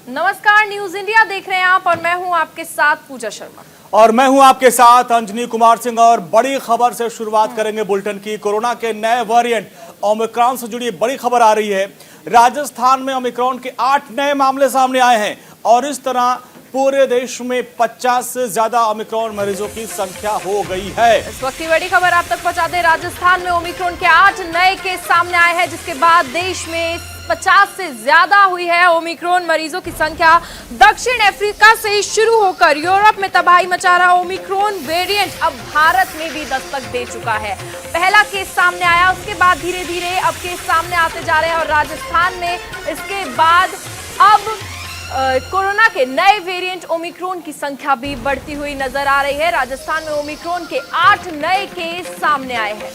नमस्कार, news India देख रहे हैं आप और मैं हूं आपके साथ पूजा शर्मा। और मैं हूं आपके साथ अंजनी कुमार सिंह। और बड़ी खबर से शुरुआत करेंगे बुलेटिन की। कोरोना के नए वेरिएंट ओमिक्रॉन से जुड़ी बड़ी खबर आ रही है। राजस्थान में ओमिक्रॉन के 8 नए मामले सामने आए हैं और इस तरह पूरे देश में 50 से ज्यादा ओमिक्रॉन मरीजों की संख्या हो गई है। इस वक्त की बड़ी खबर आप तक पहुंचा दें। राजस्थान में ओमिक्रॉन के 8 नए केस सामने आए हैं, जिसके बाद देश में 50 से ज्यादा हुई है ओमिक्रॉन मरीजों की संख्या। दक्षिण अफ्रीका से शुरू होकर यूरोप में तबाही मचा रहा ओमिक्रॉन वेरिएंट अब भारत में भी दस्तक दे चुका है। पहला केस सामने आया, उसके बाद धीरे धीरे अब केस सामने आते जा रहे हैं और राजस्थान में इसके बाद अब कोरोना के नए वेरिएंट ओमिक्रॉन की संख्या भी बढ़ती हुई नजर आ रही है। राजस्थान में ओमिक्रॉन के 8 नए केस सामने आए हैं।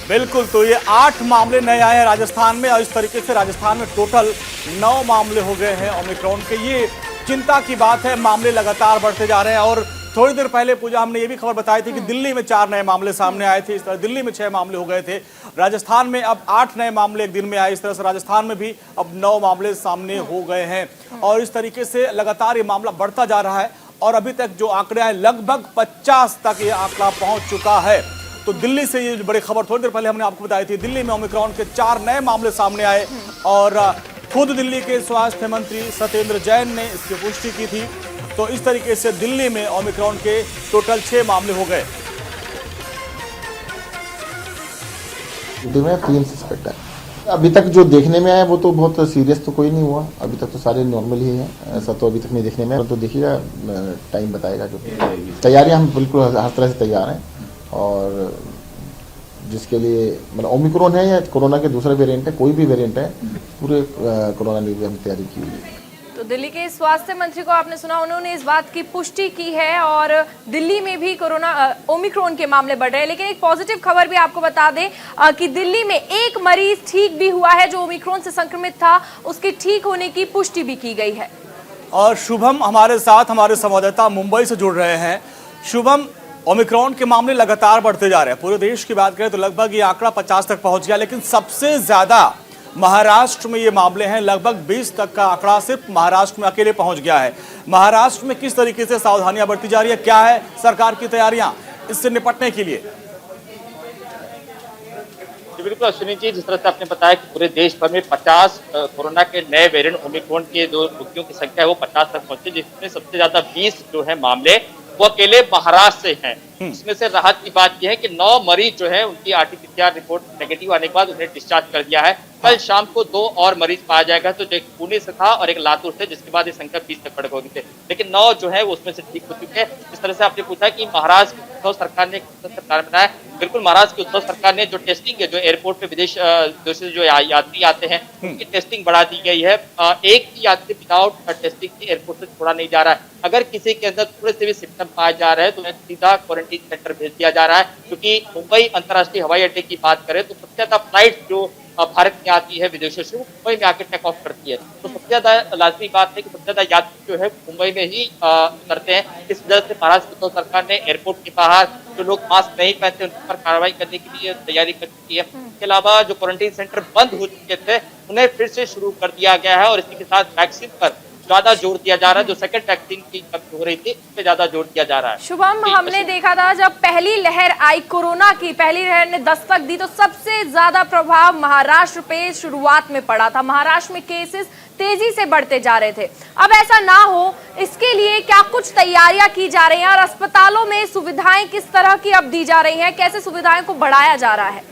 बिल्कुल, तो ये 8 मामले नए आए हैं राजस्थान में और इस तरीके से राजस्थान में टोटल 9 मामले हो गए हैं ओमिक्रॉन के। ये चिंता की बात है, मामले लगातार बढ़ते जा रहे हैं। और थोड़ी देर पहले पूजा हमने ये भी खबर बताई थी कि दिल्ली में 4 नए मामले सामने आए थे। इस तरह दिल्ली में 6 मामले हो गए थे। राजस्थान में अब 8 नए मामले एक दिन में आए। इस तरह से राजस्थान में भी अब 9 मामले सामने हो गए हैं और इस तरीके से लगातार ये मामला बढ़ता जा रहा है। और अभी तक जो आंकड़े हैं लगभग 50 तक ये आंकड़ा पहुंच चुका है। तो दिल्ली से ये बड़ी खबर थोड़ी देर पहले हमने आपको बताई थी। दिल्ली में ओमिक्रॉन के 4 नए मामले सामने आए और खुद दिल्ली के स्वास्थ्य मंत्री सत्येंद्र जैन ने इसकी पुष्टि की थी। तो इस तरीके से दिल्ली में ओमिक्रॉन के टोटल 6 मामले हो गए। में 3 सस्पेक्ट है। अभी तक जो देखने में आया वो तो बहुत सीरियस तो कोई नहीं हुआ। अभी तक तो सारे नॉर्मल ही हैं, ऐसा तो अभी तक नहीं देखने में। तो देखिएगा, टाइम बताएगा। जो तैयारियां हम बिल्कुल हर तरह से तैयार हैं और जिसके लिए मतलब ओमिक्रॉन है या कोरोना के दूसरा वेरिएंट है, कोई भी वेरिएंट है, पूरे कोरोना के लिए हम तैयारी की हुई है। तो दिल्ली के स्वास्थ्य मंत्री को आपने सुना, उन्होंने इस बात की पुष्टि की है और दिल्ली में भी कोरोना ओमिक्रॉन के मामले बढ़ रहे हैं। लेकिन एक पॉजिटिव खबर भी आपको बता दें कि दिल्ली में एक मरीज ठीक भी हुआ है जो ओमिक्रॉन से संक्रमित था, उसके ठीक होने की पुष्टि भी की गई है। और शुभम हमारे साथ, हमारे संवाददाता मुंबई से जुड़ रहे हैं। शुभम, ओमिक्रॉन के मामले लगातार बढ़ते जा रहे हैं। पूरे देश की बात करें तो लगभग ये आंकड़ा 50 तक पहुंच गया, लेकिन सबसे ज्यादा महाराष्ट्र में ये मामले हैं। लगभग 20 तक का आंकड़ा सिर्फ महाराष्ट्र में अकेले पहुंच गया है। महाराष्ट्र में किस तरीके से सावधानियां बरती जा रही है, क्या है सरकार की तैयारियां इससे निपटने के लिए? बिल्कुल अश्विनी जी, जिस तरह से आपने बताया कि पूरे देश भर में 50 कोरोना के नए वेरिएंट ओमिक्रॉन के जो रोगियों की संख्या है वो 50 तक पहुंची, जिसमें सबसे ज्यादा 20 जो है मामले वो अकेले महाराष्ट्र से हैं। इसमें से राहत की बात यह है कि 9 मरीज जो है उनकी आरटीपीसीआर रिपोर्ट नेगेटिव आने के बाद उन्हें डिस्चार्ज कर दिया है। कल शाम को 2 और मरीज पाया जाएगा, तो एक पुणे से था और एक लातूर से, जिसके बाद ये संख्या 20 तक बढ़ गई थी। लेकिन 9 जो है वो उसमें से ठीक हो चुके हैं। इस तरह से आपने पूछा कि महाराष्ट्र की उद्धव सरकार ने बनाया, बिल्कुल महाराष्ट्र की उद्धव सरकार ने जो टेस्टिंग है, जो एयरपोर्ट पे विदेश से जो यात्री आते हैं उनकी टेस्टिंग बढ़ा दी गई है। एक भी यात्री विदाउट टेस्टिंग के एयरपोर्ट से छोड़ा नहीं जा रहा है। अगर किसी के अंदर थोड़े से भी सिम्टम पाए जा रहे हैं तो उन्हें सीधा क्वारंटीन सेंटर भेज दिया जा रहा है। क्योंकि मुंबई अंतर्राष्ट्रीय हवाई अड्डे की बात करें तो सबसे ज्यादा फ्लाइट जो भारत में आती है विदेशों से, वो मुंबई में आके टेक ऑफ करती है। तो सबसे ज्यादा लाजमी बात है कि सबसे ज्यादा यात्री जो है मुंबई में ही उतरते हैं। इस वजह से महाराष्ट्र की सरकार ने एयरपोर्ट के बाहर जो लोग मास्क नहीं पहनते उन पर कार्रवाई करने के लिए तैयारी कर चुकी है। इसके अलावा जो क्वारंटीन सेंटर बंद हो चुके थे उन्हें फिर से शुरू कर दिया गया है और इसी के साथ वैक्सीन पर ज्यादा जोर दिया जा रहा है। जो सेकंड वैक्सीन की कमी हो रही थी उस पर ज्यादा जोर दिया जा रहा है। शुभम, हमने देखा था जब पहली लहर आई, कोरोना की पहली लहर ने दस्तक दी तो सबसे ज्यादा प्रभाव महाराष्ट्र पे शुरुआत में पड़ा था। महाराष्ट्र में केसेस तेजी से बढ़ते जा रहे थे। अब ऐसा ना हो, इसके लिए क्या कुछ तैयारियां की जा रही हैं और अस्पतालों में सुविधाएं किस तरह की अब दी जा रही हैं, कैसे सुविधाएं को बढ़ाया जा रहा है?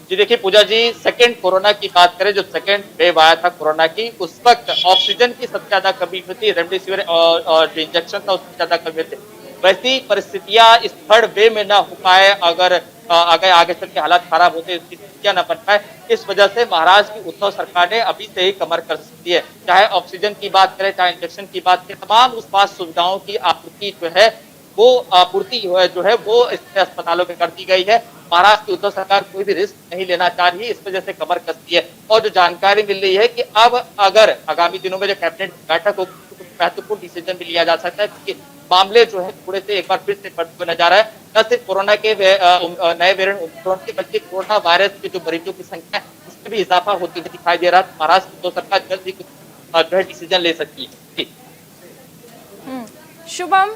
जी देखिए पूजा जी, सेकंड कोरोना की बात करें, जो सेकंड वेव आया था कोरोना की, उस वक्त ऑक्सीजन की सबसे ज्यादा कमी हुई थी, रेमडेसिविर और जो इंजेक्शन था उसकी ज्यादा कमी थी। वैसी परिस्थितियां इस थर्ड वेव में ना हो पाए, अगर आगे चल के हालात खराब होते, इसकी स्थितियां न बन पाए, इस वजह से महाराष्ट्र की उद्धव सरकार ने अभी से ही कमर कर सकती है। चाहे ऑक्सीजन की बात करें, चाहे इंजेक्शन की बात करें, तमाम उस स्वास्थ्य सुविधाओं की आपूर्ति जो है वो आपूर्ति जो है वो इस अस्पतालों में कर दी गई है। महाराष्ट्र की उद्धव सरकार कोई भी रिस्क नहीं लेना चाह रही है, इस वजह से कमर कसती है। और जो जानकारी मिल रही है कि अब अगर आगामी दिनों में जो कैबिनेट बैठक होगी तो कुछ महत्वपूर्ण डिसीजन भी लिया जा सकता है, क्योंकि मामले जो है थोड़े से एक बार फिर से बढ़ते हुए नजर आ रहा है। न सिर्फ कोरोना के नए वेरिएंट ओमिक्रॉन के, बल्कि कोरोना वायरस के जो मरीजों की संख्या भी इजाफा होते हुए दिखाई दे रहा है। महाराष्ट्र तो सरकार जल्द ही जो है डिसीजन ले सकती है। शुभम,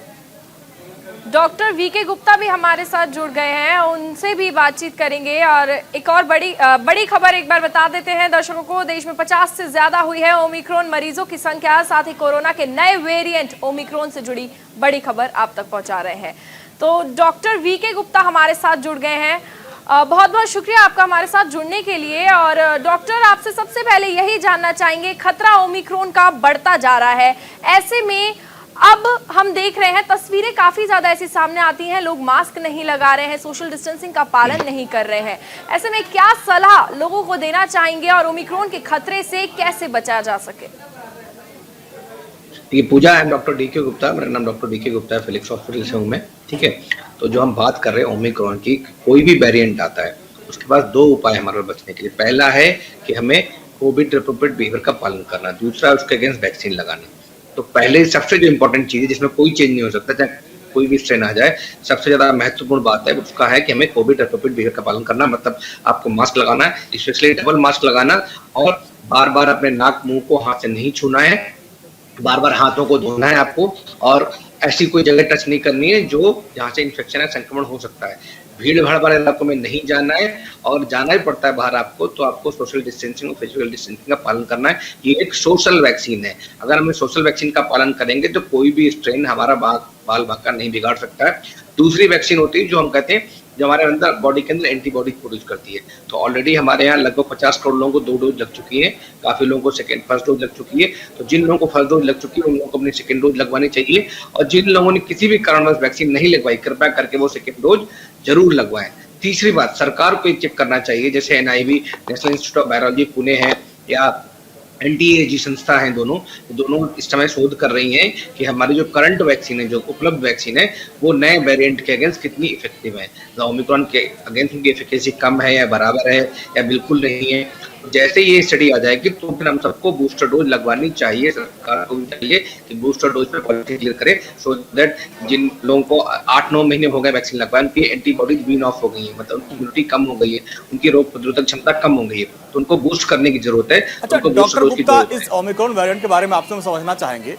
डॉक्टर वीके गुप्ता भी हमारे साथ जुड़ गए हैं, उनसे भी बातचीत करेंगे। और एक और बड़ी खबर एक बार बता देते हैं दर्शकों को। देश में 50 से ज्यादा हुई है ओमिक्रॉन मरीजों की संख्या, साथ ही कोरोना के नए वेरिएंट ओमिक्रॉन से जुड़ी बड़ी खबर आप तक पहुंचा रहे हैं। तो डॉक्टर वीके गुप्ता हमारे साथ जुड़ गए हैं, बहुत बहुत शुक्रिया आपका हमारे साथ जुड़ने के लिए। और डॉक्टर, आपसे सबसे पहले यही जानना चाहेंगे, खतरा ओमिक्रॉन का बढ़ता जा रहा है, ऐसे में अब हम देख रहे हैं तस्वीरें काफी ज्यादा ऐसी सामने आती हैं, लोग मास्क नहीं लगा रहे हैं, सोशल डिस्टेंसिंग का पालन नहीं कर रहे हैं। ऐसे में क्या सलाह लोगों को देना चाहेंगे और ओमिक्रॉन के खतरे से कैसे बचा जा सके? ये पूजा है, डॉक्टर डीके गुप्ता, मेरा नाम डॉक्टर डीके गुप्ता है, फिलिक्स हॉस्पिटल से हूँ मैं। ठीक है, तो जो हम बात कर रहे हैं ओमिक्रॉन की, कोई भी वेरिएंट आता है उसके पास दो उपाय हमारे बचने के लिए। पहला है कि हमें कोविड एप्रोप्रिएट बिहेवियर का पालन करना, दूसरा उसके अगेंस्ट वैक्सीन लगाना। तो पहले सबसे जो इम्पोर्टेंट चीज है जिसमें कोई चेंज नहीं हो सकता, चाहे कोई भी स्ट्रेन आ जाए, सबसे ज्यादा महत्वपूर्ण बात है उसका है कि हमें कोविड एप्रोप्रिएट बिहेवियर का पालन करना। मतलब आपको मास्क लगाना है, स्पेशली डबल मास्क लगाना, और बार बार अपने नाक मुंह को हाथ से नहीं छूना है, बार बार हाथों को धोना है आपको, और ऐसी कोई जगह टच नहीं करनी है जो जहाँ से इन्फेक्शन है, संक्रमण हो सकता है। भीड़ भाड़ वाले इलाकों में नहीं जाना है, और जाना ही पड़ता है बाहर आपको तो आपको सोशल डिस्टेंसिंग और फिजिकल डिस्टेंसिंग का पालन करना है। ये एक सोशल वैक्सीन है, अगर हम सोशल वैक्सीन का पालन करेंगे तो कोई भी स्ट्रेन हमारा बाल बाका नहीं बिगाड़ सकता है। दूसरी वैक्सीन होती है जो हम कहते हैं जो हमारे अंदर बॉडी के अंदर एंटीबॉडी प्रोड्यूस करती है। तो ऑलरेडी हमारे यहाँ लगभग 50 करोड़ लोगों को 2 डोज लग चुकी है, काफी लोगों को फर्स्ट डोज लग चुकी है। तो जिन लोगों को फर्स्ट डोज लग चुकी है उन लोगों को अपनी सेकेंड डोज लगवानी चाहिए, और जिन लोगों ने किसी भी कारणवश वैक्सीन नहीं लगवाई, कृपया करके वो सेकेंड डोज जरूर लगवाएं। तीसरी बात, सरकार को चेक करना चाहिए, जैसे NIV national institute of virology Pune है या NTAG संस्था है, दोनों इस समय शोध कर रही हैं कि हमारी जो करंट वैक्सीन है, जो उपलब्ध वैक्सीन है, वो नए वेरिएंट के अगेंस्ट कितनी इफेक्टिव है। ओमिक्रॉन के अगेंस्ट उनकी एफिकेसी कम है या बराबर है या बिल्कुल नहीं है। जैसे ये स्टडी आ जाएगी तो फिर हम सबको बूस्टर डोज लगवानी चाहिए, सरकार को भी चाहिए कि बूस्टर डोज पे पॉलिसी क्लियर करे, सो दैट जिन लोगों को 8-9 महीने हो गए वैक्सीन लगवाए, उनकी एंटीबॉडीज वीन ऑफ हो गई है, मतलब उनकी इम्यूनिटी कम हो गई है, उनकी रोग प्रतिरोधक क्षमता कम हो गई है, तो उनको बूस्ट करने की जरूरत है। अच्छा डॉक्टर गुप्ता, इस ओमिक्रॉन वेरिएंट के बारे में आपसे हम समझना चाहेंगे।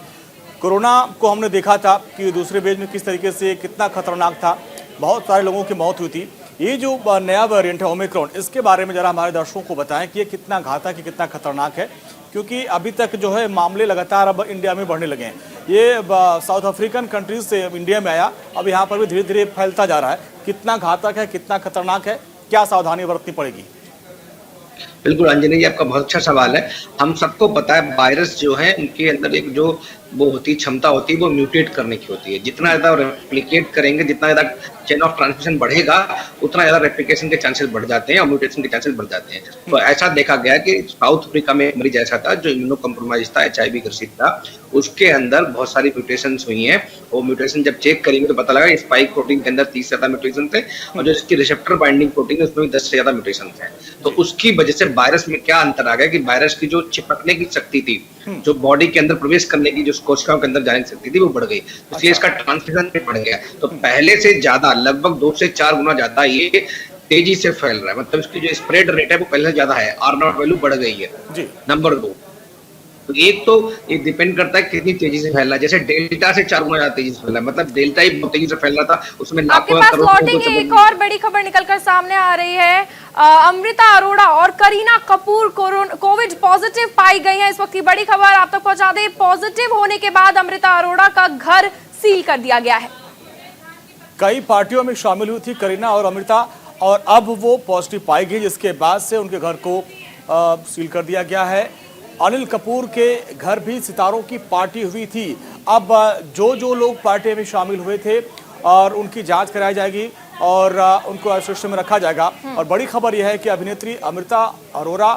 कोरोना को हमने देखा था कि दूसरे वेव में किस तरीके से कितना खतरनाक था, बहुत सारे लोगों की मौत हुई थी। ये जो नया वेरिएंट है ओमिक्रॉन, इसके बारे में जरा हमारे दर्शकों को बताएं कि ये कितना घातक है, कितना खतरनाक है, क्योंकि अभी तक जो है मामले लगातार अब इंडिया में बढ़ने लगे हैं। ये साउथ अफ्रीकन कंट्रीज से इंडिया में आया, अब यहाँ पर भी धीरे धीरे फैलता जा रहा है। कितना घातक है, कितना खतरनाक है, क्या सावधानी बरतनी पड़ेगी? बिल्कुल अंजनी जी, आपका बहुत अच्छा सवाल है। हम सबको पता है वायरस जो है उनके अंदर एक जो वो होती है क्षमता होती है, वो म्यूटेट करने की होती है। जितना ज्यादा रेप्लिकेट करेंगे, जितना ज्यादा चेन ऑफ ट्रांसमिशन बढ़ेगा, उतना ज्यादा रेप्लिकेशन के चांसेस बढ़ जाते हैं और म्यूटेशन के चांसेस बढ़ जाते हैं। तो ऐसा देखा गया कि साउथ अफ्रीका में एक मरीज ऐसा था जो इम्यूनो कॉम्प्रोमाइज था, HIV ग्रसित था, उसके अंदर बहुत सारी म्यूटेशंस हुई हैं। वो म्यूटेशन जब चेक करेंगे तो पता लगा स्पाइक प्रोटीन के अंदर 30 से ज्यादा म्यूटेशन थे, और जो इसकी रिसेप्टर बाइंडिंग प्रोटीन है उसमें भी 10 से ज्यादा म्यूटेशन है। तो उसकी वजह से वायरस में क्या अंतर आ गया कि वायरस की जो चिपकने की शक्ति थी, जो बॉडी के अंदर प्रवेश करने की, जो कोशिकाओं के अंदर जाने की शक्ति थी, वो बढ़ गई। इसलिए इसका ट्रांसमिशन भी बढ़ गया। तो पहले से ज्यादा लगभग 2 से 4 गुना ज्यादा ये तेजी से फैल रहा है, मतलब इसकी जो स्प्रेड रेट है वो पहले से ज्यादा है, R0 वैल्यू बढ़ गई है जी। नंबर 2, तो एक तो ये डिपेंड करता है कितनी तेजी से फैल रहा है। जैसे डेल्टा से 4 गुना ज्यादा तेजी से फैल रहा है, मतलब डेल्टा ही बहुत तेजी से फैल रहा था, उसमें आपके पास लौटेंगे। एक और बड़ी खबर निकलकर सामने आ रही है, अमृता अरोड़ा और करीना कपूर कोविड पॉजिटिव पाई गई हैं। इस वक्त की बड़ी खबर आप तक पहुंचा दें। पॉजिटिव होने के बाद अमृता अरोड़ा का घर सील कर दिया गया है। कई पार्टियों में शामिल हुई थी करीना और अमृता, और अब वो पॉजिटिव पाई गई, जिसके बाद से उनके घर को सील कर दिया गया है। अनिल कपूर के घर भी सितारों की पार्टी हुई थी। अब जो लोग पार्टी में शामिल हुए थे और उनकी जांच कराई जाएगी और उनको आइसोलेशन में रखा जाएगा। और बड़ी खबर यह है कि अभिनेत्री अमृता अरोड़ा,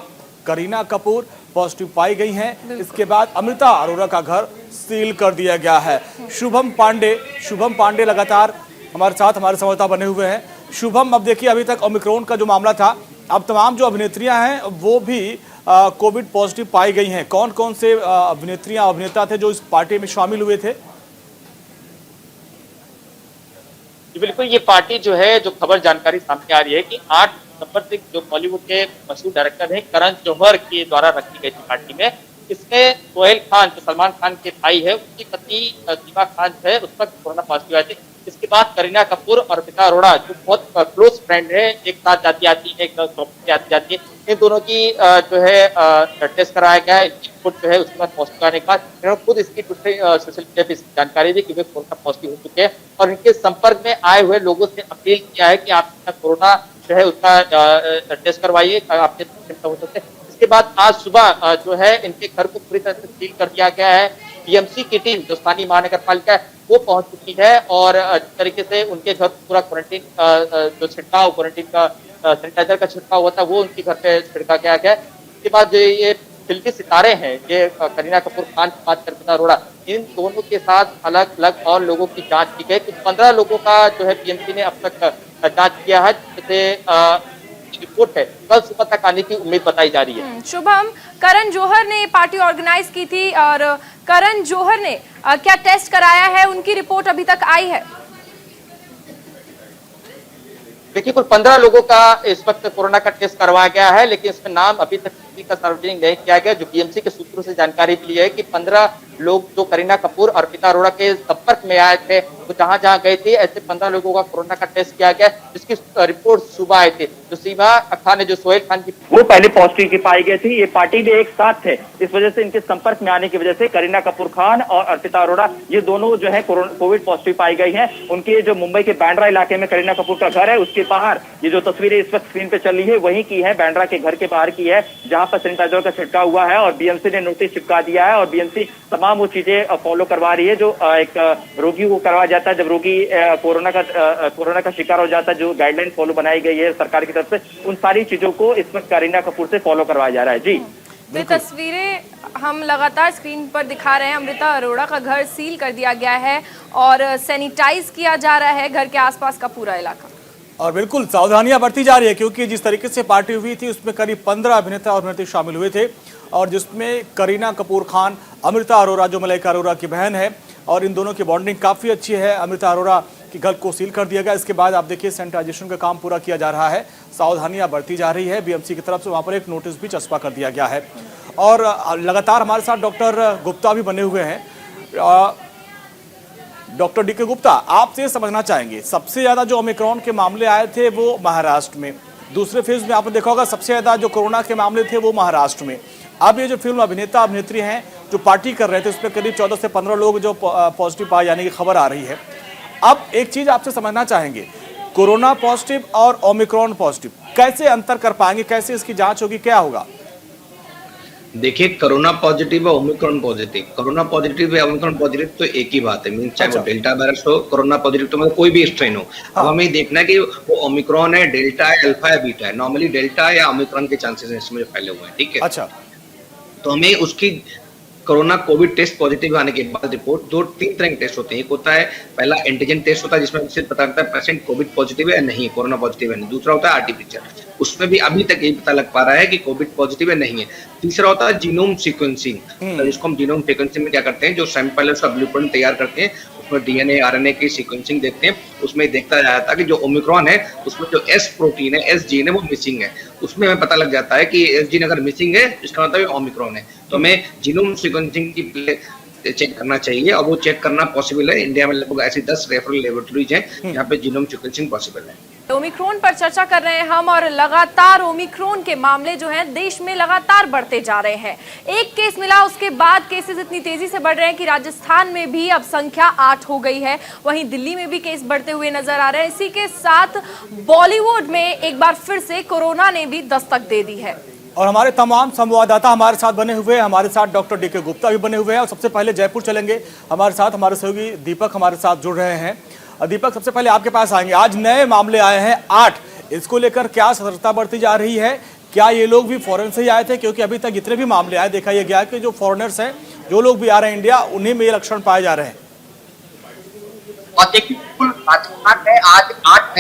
करीना कपूर पॉजिटिव पाई गई हैं। इसके बाद अमृता अरोड़ा का घर सील कर दिया गया है। शुभम पांडे लगातार हमारे साथ, हमारे संवाददाता बने हुए हैं। शुभम, अब देखिए अभी तक ओमिक्रॉन का जो मामला था, अब तमाम जो अभिनेत्रियां हैं वो भी कोविड पॉजिटिव पाई गई हैं। कौन कौन से अभिनेत्रियां अभिनेता थे जो इस पार्टी में शामिल हुए थे? बिल्कुल, ये पार्टी जो है, जो खबर जानकारी सामने आ रही है कि 8 दिसंबर से जो बॉलीवुड के मशहूर डायरेक्टर हैं करण जौहर के द्वारा रखी गई थी पार्टी में। इसमें सोहेल खान जो सलमान खान के भाई है, उसकी पत्नी सीमा खान है, उस पर कोरोना पॉजिटिव आए थे। इसके बाद करीना कपूर और अर्पिता अरोड़ा जो बहुत क्लोज फ्रेंड है, एक साथ जाती आती है, एक साथ शॉपिंग पे आती जाती है, इन दोनों की जो है टेस्ट कराया गया है। इनकी रिपोर्ट जो है उसके बाद पॉजिटिव आने के बाद इन्होंने खुद इसकी सोशल मीडिया पे जानकारी दी कि वे कोरोना पॉजिटिव हो चुके हैं और इनके संपर्क में आए हुए लोगों से अपील किया है कि आप कोरोना जो है उसका टेस्ट करवाइए, आपके सिम्टम हो सकते हैं। इसके बाद आज सुबह जो है इनके घर को पूरी तरह से सील कर दिया गया है। बीएमसी की टीम जो स्थानीय महानगर पालिका है वो पहुंच चुकी है और जिस तरीके से उनके घर पूरा क्वारंटीन जो छिड़काव क्वारंटीन का सैनिटाइजर का छिड़काव होता है वो उनके घर पे छिड़का गया है। इसके बाद जो ये फिल्मी सितारे हैं, ये करीना कपूर खान के बाद अर्पिता अरोड़ा, इन दोनों के साथ अलग अलग और लोगों की जांच की गई। 15 लोगों का जो है बीएमसी ने अब तक जांच किया है, जैसे रिपोर्ट है कल सुबह तक आने की उम्मीद बताई जा रही है। शुभम, करण जौहर ने पार्टी ऑर्गेनाइज की थी और करण जौहर ने क्या टेस्ट कराया है, उनकी रिपोर्ट अभी तक आई है? देखिए, कुल 15 लोगों का इस वक्त कोरोना का टेस्ट करवाया गया है, लेकिन इसमें नाम अभी तक किसी का सार्वजनिक नहीं किया गया। जो बीएमसी के सूत्रों से जानकारी मिली है कि 15 लोग जो करीना कपूर और अर्पिता अरोड़ा के संपर्क में आए थे, वो जहां जहां गए थे, ऐसे 15 लोगों का कोरोना का टेस्ट किया गया, जिसकी रिपोर्ट सुबह आई थी। जो सीमा खान है, जो सोहेल खान की, वो पहले पॉजिटिव की पाई गई थी। ये पार्टी में एक साथ थे, इस वजह से इनके संपर्क में आने की वजह से करीना कपूर खान और अर्पिता अरोड़ा ये दोनों जो है कोविड पॉजिटिव पाई गई हैं। उनके जो मुंबई के बांद्रा इलाके में करीना कपूर का घर है, उसके बाहर ये जो तस्वीरें इस वक्त स्क्रीन पे चल रही है वहीं की है, बांद्रा के घर के बाहर की है, जहां पर सैनिटाइजर का छिड़काव हुआ है और बीएमसी ने नोटिस चिपका दिया है और बीएमसी तमाम वो चीजें फॉलो करवा रही है जो एक रोगी को करवाया जाता है जब रोगी कोरोना का शिकार हो जाता है। जो गाइडलाइन फॉलो बनाई गई है सरकार की तरफ से, उन सारी चीजों को इस वक्त करीना कपूर से फॉलो करवाया जा रहा है। जी, ये तस्वीरें हम लगातार स्क्रीन पर दिखा रहे हैं। अमृता अरोड़ा का घर सील कर दिया गया है और सैनिटाइज किया जा रहा है घर के आसपास का पूरा इलाका। और बिल्कुल सावधानियां बरती जा रही है, क्योंकि जिस तरीके से पार्टी हुई थी उसमें करीब 15 अभिनेता और अभिनेत्री शामिल हुए थे और जिसमें करीना कपूर खान, अमृता अरोड़ा जो मलाइका अरोड़ा की बहन है, और इन दोनों की बॉन्डिंग काफ़ी अच्छी है। अमृता अरोड़ा के घर को सील कर दिया गया। इसके बाद आप देखिए सैनिटाइजेशन का काम पूरा किया जा रहा है, सावधानियां बरती जा रही है। बीएमसी की तरफ से वहाँ पर एक नोटिस भी चस्पा कर दिया गया है और लगातार हमारे साथ डॉक्टर गुप्ता भी बने हुए हैं। डॉक्टर डीके गुप्ता, आपसे समझना चाहेंगे, सबसे ज़्यादा जो ओमिक्रॉन के मामले आए थे वो महाराष्ट्र में, दूसरे फेज में आपने देखा होगा सबसे ज़्यादा जो कोरोना के मामले थे वो महाराष्ट्र में। अब ये जो फिल्म अभिनेता अभिनेत्री हैं जो पार्टी कर रहे थे उसमें करीब 14 से 15 लोग जो पॉजिटिव पाए जाने की खबर आ रही है। अब एक चीज़ आपसे समझना चाहेंगे, कोरोना पॉजिटिव और ओमिक्रॉन पॉजिटिव कैसे अंतर कर पाएंगे, कैसे इसकी जाँच होगी, क्या होगा? देखिए, कोरोना पॉजिटिव और ओमिक्रॉन पॉजिटिव, कोरोना पॉजिटिव या ओमिक्रॉन पॉजिटिव तो एक ही बात है। मीन चाहे वो डेल्टा वायरस हो, कोरोना पॉजिटिव तो मतलब कोई भी स्ट्रेन हो। अब हमें देखना है कि वो ओमिक्रॉन है, डेल्टा है, अल्फा है, बीटा है। नॉर्मली डेल्टा या ओमिक्रॉन के चांसेस इसमें फैले हुए हैं, ठीक है। अच्छा, तो हमें उसकी कोरोना कोविड टेस्ट पॉजिटिव आने के बाद रिपोर्ट 2-3 तरह के टेस्ट होते हैं। एक होता है पहला एंटीजन टेस्ट होता है जिसमें सिर्फ पता लगता है पेशेंट कोविड पॉजिटिव है या नहीं, कोरोना पॉजिटिव है नहीं। दूसरा होता है आरटी-पीसीआर, उसमें भी अभी तक यही पता लग पा रहा है कि कोविड पॉजिटिव है नहीं है। तीसरा होता है जीनोम सीक्वेंसिंग, तो जिसको हम जीनोम सीक्वेंसिंग में क्या करते हैं, जो सैंपल है उसका ब्लूप्रिंट तैयार करते हैं, उसमें डीएनए आरएनए की सीक्वेंसिंग देखते हैं, उसमें देखता जाता है कि जो ओमिक्रॉन है उसमें जो एस प्रोटीन है, एस जीन है वो मिसिंग है। उसमें हमें पता लग जाता है कि एस जीन अगर मिसिंग है इसका मतलब ओमिक्रॉन है। तो हमें जीनोम सीक्वेंसिंग की चेक करना चाहिए और वो चेक करना पॉसिबल है। इंडिया में लगभग ऐसी 10 रेफरल लेबोरेटरीज हैं जहाँ पे जीनोम सीक्वेंसिंग पॉसिबल है। ओमिक्रॉन पर चर्चा कर रहे हैं हम और लगातार ओमिक्रॉन के मामले जो हैं देश में लगातार बढ़ते जा रहे हैं। एक केस मिला, उसके बाद केसेस इतनी तेजी से बढ़ रहे हैं कि राजस्थान में भी अब संख्या 8 हो गई है, वहीं दिल्ली में भी केस बढ़ते हुए नजर आ रहे हैं। इसी के साथ बॉलीवुड में एक बार फिर से कोरोना ने भी दस्तक दे दी है और हमारे तमाम संवाददाता हमारे साथ बने हुए हैं। हमारे साथ डॉक्टर डीके गुप्ता भी बने हुए हैं और सबसे पहले जयपुर चलेंगे, हमारे साथ हमारे सहयोगी दीपक हमारे साथ जुड़ रहे हैं। दीपक, सबसे पहले आपके पास आएंगे, आज नए मामले आए हैं 8, इसको लेकर क्या सतर्कता बरती जा रही है? क्या ये लोग भी फॉरेन से ही आए थे? क्योंकि अभी तक जितने भी मामले आए देखा यह गया कि जो फॉरेनर्स हैं, जो लोग भी आ रहे हैं इंडिया, उन्हीं में ये लक्षण पाए जा रहे हैं। और देखिए, कुल राजस्थान में आज 8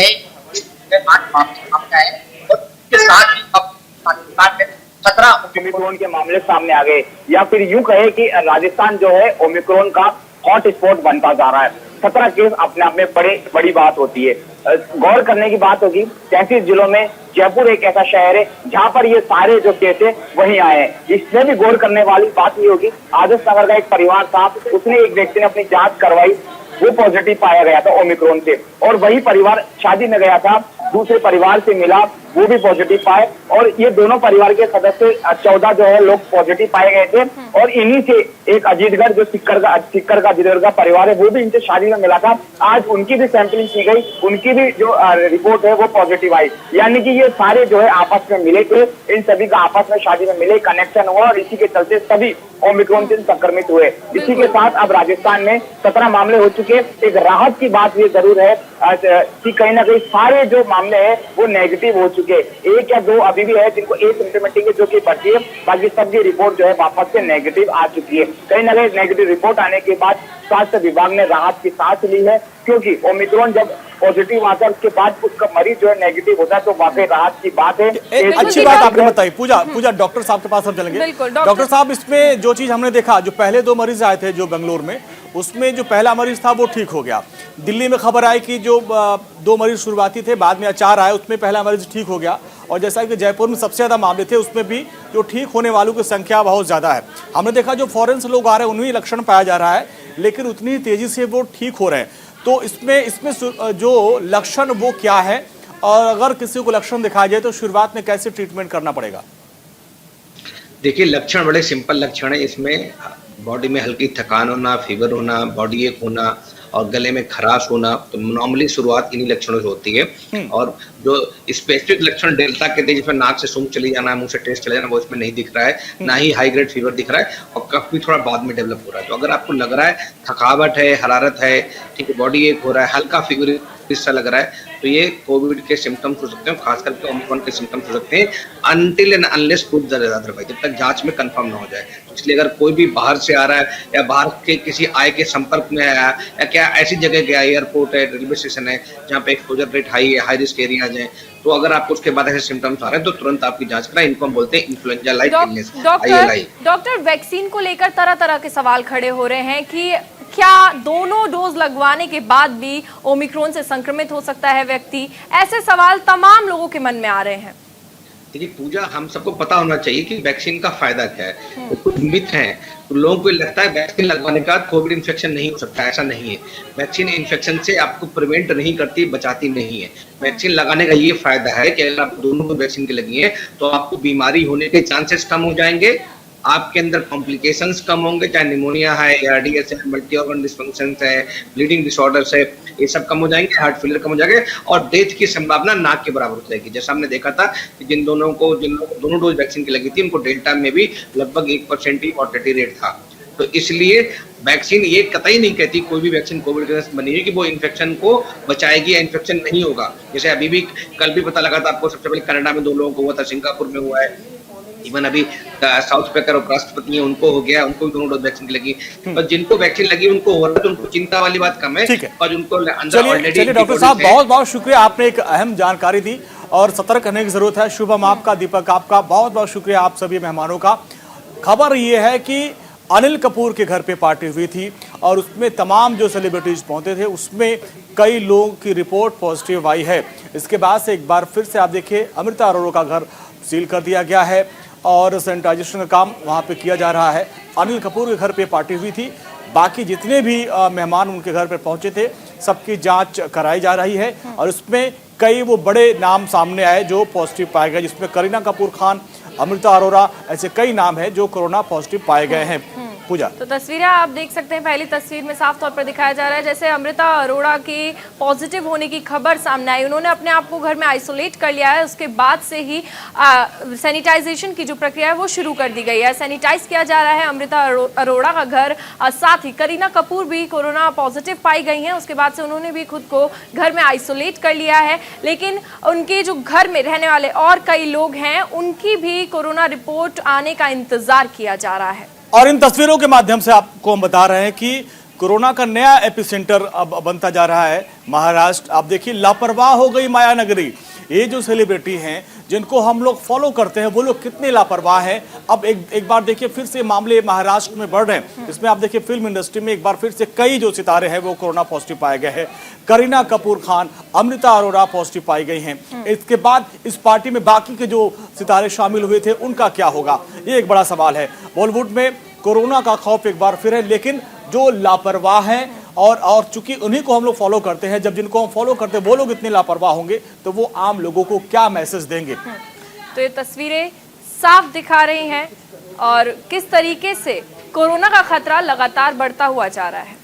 मामले आए और इसके साथ ही अब राजस्थान में 17 ओमिक्रॉन के मामले सामने आ गए, या फिर यूं कहे कि राजस्थान जो है ओमिक्रॉन का हॉट स्पॉट बनता जा रहा है। 17 केस अपने आप में बड़ी बात होती है। गौर करने की बात होगी 33 जिलों में जयपुर एक ऐसा शहर है जहां पर ये सारे जो केस है वहीं आए हैं। इसमें भी गौर करने वाली बात ये होगी, आदर्श नगर का एक परिवार था, उसने एक व्यक्ति ने अपनी जांच करवाई, वो पॉजिटिव पाया गया था ओमिक्रॉन से, और वही परिवार शादी में गया था, दूसरे परिवार से मिला, वो भी पॉजिटिव पाए, और ये दोनों परिवार के सदस्य 14 जो है लोग पॉजिटिव पाए गए थे। और इन्हीं से एक अजीतगढ़ जो सिक्कर का अजीतगढ़ का परिवार है वो भी इनसे शादी में मिला था, आज उनकी भी सैंपलिंग की गई, उनकी भी जो रिपोर्ट है वो पॉजिटिव आई। यानी कि ये सारे जो है आपस में मिले थे, इन सभी का आपस में शादी में मिले, कनेक्शन हुआ, और इसी के चलते सभी ओमिक्रॉन से संक्रमित हुए। इसी के साथ अब राजस्थान में 17 मामले हो चुके। एक राहत की बात ये जरूर है कि कहीं ना कहीं सारे जो मामले हैं वो नेगेटिव हो चुके। एक या दो अभी भी है जिनको एसिम्प्टोमेटिक है जो कि बची है, बाकी सबकी रिपोर्ट जो है वापस से नेगेटिव आ चुकी है। कहीं ना कहीं नेगेटिव रिपोर्ट आने के बाद स्वास्थ्य विभाग ने राहत की सांस ली है, क्योंकि ओमिक्रॉन जब पॉजिटिव आता है उसके बाद उसका मरीज जो है नेगेटिव होता है, तो वाकई राहत की बात है। अच्छी बात आपने बताई। पूजा डॉक्टर साहब के पास हम चलेंगे। डॉक्टर साहब, इसमें जो चीज हमने देखा, जो पहले 2 मरीज आए थे जो बेंगलोर में, उसमें जो पहला मरीज था वो ठीक हो गया। दिल्ली में खबर आई कि जो 2 मरीज शुरुआती थे, बाद में 4 आए, उसमें पहला मरीज ठीक हो गया। और जैसा कि जयपुर में सबसे ज्यादा मामले थे, उसमें भी जो ठीक होने वालों की संख्या बहुत ज्यादा है। हमने देखा जो फॉरेन से लोग आ रहे हैं उन्हीं लक्षण पाया जा रहा है, लेकिन उतनी तेजी से वो ठीक हो रहे हैं। तो इसमें जो लक्षण वो क्या है, और अगर किसी को लक्षण दिखाई जाए तो शुरुआत में कैसे ट्रीटमेंट करना पड़ेगा? देखिए, लक्षण बड़े सिंपल लक्षण है। इसमें बॉडी में हल्की थकान होना, फीवर होना, बॉडी एक होना और गले में खराश होना, तो नॉर्मली शुरुआत इन्हीं लक्षणों से होती है। और जो स्पेसिफिक लक्षण डेल्टा के थे, जिसमें नाक से सूंघ चली जाना, मुंह से टेस्ट चले जाना, वो इसमें नहीं दिख रहा है, ना ही हाई ग्रेड फीवर दिख रहा है, और कफ भी थोड़ा बाद में डेवलप हो रहा है। तो अगर आपको लग रहा है थकावट है, हरारत है, ठीक है, बॉडी एक हो रहा है, हल्का फीवर सा लग रहा है, तो ये कोविड के सिम्टम्स हो सकते हैं, खास करके ओमिक्रॉन के सिम्टम्स हो सकते हैं, until and unless proved otherwise, जब तक जांच में कंफर्म ना हो जाए। इसलिए अगर कोई भी बाहर से आ रहा है या बाहर के किसी आय के संपर्क में आया, या क्या ऐसी जगह गया, एयरपोर्ट है, रेलवे स्टेशन है, जहाँ पे एक्सपोजर रेट हाई है, हाई रिस्क एरियाज है, तो अगर आपको उसके बाद ऐसे सिम्टम्स आ रहे हैं तो तुरंत आपकी जांच कराएं। इनको हम बोलते हैं influenza like illness, ILI। Doctor, vaccine को लेकर तरह तरह के सवाल खड़े हो रहे हैं कि क्या दोनों डोज लगवाने के बाद भी ओमिक्रॉन से संक्रमित हो सकता है व्यक्ति? ऐसे सवाल तमाम लोगों के मन में आ रहे हैं। देखिए पूजा, हम सबको पता होना चाहिए कि वैक्सीन का फायदा क्या है। तो कुछ मिथ है, तो लोगों को लगता है वैक्सीन लगवाने के बाद कोविड इन्फेक्शन नहीं हो सकता, ऐसा नहीं है। वैक्सीन इन्फेक्शन से आपको प्रिवेंट नहीं करती, बचाती नहीं है। वैक्सीन लगाने का ये फायदा है कि अगर आप दोनों वैक्सीन की लगी है तो आपको बीमारी होने के चांसेस कम हो जाएंगे, आपके अंदर कॉम्प्लिकेशंस कम होंगे, चाहे निमोनिया है, ARDS है, मल्टी ऑर्गन डिस्फंक्शंस है, ब्लीडिंग डिसऑर्डर्स है, ये सब कम हो जाएंगे, हार्ट फेलियर कम हो जाएगा, और डेथ की संभावना ना के बराबर हो जाएगी। जैसा हमने देखा था कि जिन लोगों को दोनों डोज वैक्सीन की लगी थी, उनको डेल्टा में भी लगभग 1% ही मॉर्टेलिटी रेट था। तो इसलिए वैक्सीन ये कतई नहीं कहती, कोई भी वैक्सीन कोविड के बनी है कि वो इन्फेक्शन को बचाएगी या इन्फेक्शन नहीं होगा। जैसे अभी भी कल भी पता लगा था आपको, सबसे पहले कनाडा में 2 लोगों को हुआ था, सिंगापुर में हुआ है, इवन अभी साउथ अफ्रीका उपराष्ट्रपति हैं उनको हो गया, उनको भी दोनों डोज वैक्सीन लगी। और जिनको वैक्सीन लगी उनको हो रहा है, तो उनको चिंता वाली बात कम है। और उनको अंदर ऑलरेडी। चलिए डॉक्टर साहब, बहुत बहुत शुक्रिया, आपने एक अहम जानकारी दी और सतर्क रहने की जरूरत है। शुभम आपका, दीपक आपका, बहुत बहुत शुक्रिया आप सभी मेहमानों का। खबर ये है कि अनिल कपूर के घर पे पार्टी हुई थी और उसमें तमाम जो सेलिब्रिटीज पहुंचे थे उसमें कई लोगों की रिपोर्ट पॉजिटिव आई है। इसके बाद से एक बार फिर से आप देखिए, अमृता अरोड़ा का घर सील कर दिया गया है और सैनिटाइजेशन का काम वहाँ पे किया जा रहा है। अनिल कपूर के घर पे पार्टी हुई थी, बाकी जितने भी मेहमान उनके घर पे पहुंचे थे सबकी जांच कराई जा रही है और उसमें कई वो बड़े नाम सामने आए जो पॉजिटिव पाए गए, जिसमें करीना कपूर खान, अमृता अरोड़ा, ऐसे कई नाम हैं जो कोरोना पॉजिटिव पाए गए हैं। पूजा, तो तस्वीरें आप देख सकते हैं, पहली तस्वीर में साफ तौर पर दिखाया जा रहा है जैसे अमृता अरोड़ा की पॉजिटिव होने की खबर सामने आई, उन्होंने अपने आप को घर में आइसोलेट कर लिया है। उसके बाद से ही सैनिटाइजेशन की जो प्रक्रिया है वो शुरू कर दी गई है, सैनिटाइज किया जा रहा है अमृता अरोड़ा का घर। साथ ही करीना कपूर भी कोरोना पॉजिटिव पाई गई हैं, उसके बाद से उन्होंने भी खुद को घर में आइसोलेट कर लिया है। लेकिन उनके जो घर में रहने वाले और कई लोग हैं उनकी भी कोरोना रिपोर्ट आने का इंतजार किया जा रहा है। और इन तस्वीरों के माध्यम से आपको हम बता रहे हैं कि कोरोना का नया एपिसेंटर अब बनता जा रहा है महाराष्ट्र। आप देखिए, लापरवाह हो गई माया नगरी। ये जो सेलिब्रिटी हैं जिनको हम लोग फॉलो करते हैं वो लोग कितने लापरवाह हैं। अब एक बार देखिए फिर से मामले महाराष्ट्र में बढ़ रहे हैं। इसमें आप देखिए फिल्म इंडस्ट्री में एक बार फिर से कई जो सितारे हैं वो कोरोना पॉजिटिव पाए गए हैं। करीना कपूर खान, अमृता अरोड़ा पॉजिटिव पाई गई हैं। इसके बाद इस पार्टी में बाकी के जो सितारे शामिल हुए थे उनका क्या होगा, ये एक बड़ा सवाल है। बॉलीवुड में कोरोना का खौफ एक बार फिर है, लेकिन जो लापरवाह हैं और चूंकि उन्हीं को हम लोग फॉलो करते हैं, जब जिनको हम फॉलो करते हैं वो लोग इतने लापरवाह होंगे तो वो आम लोगों को क्या मैसेज देंगे। तो ये तस्वीरें साफ दिखा रही हैं और किस तरीके से कोरोना का खतरा लगातार बढ़ता हुआ जा रहा है।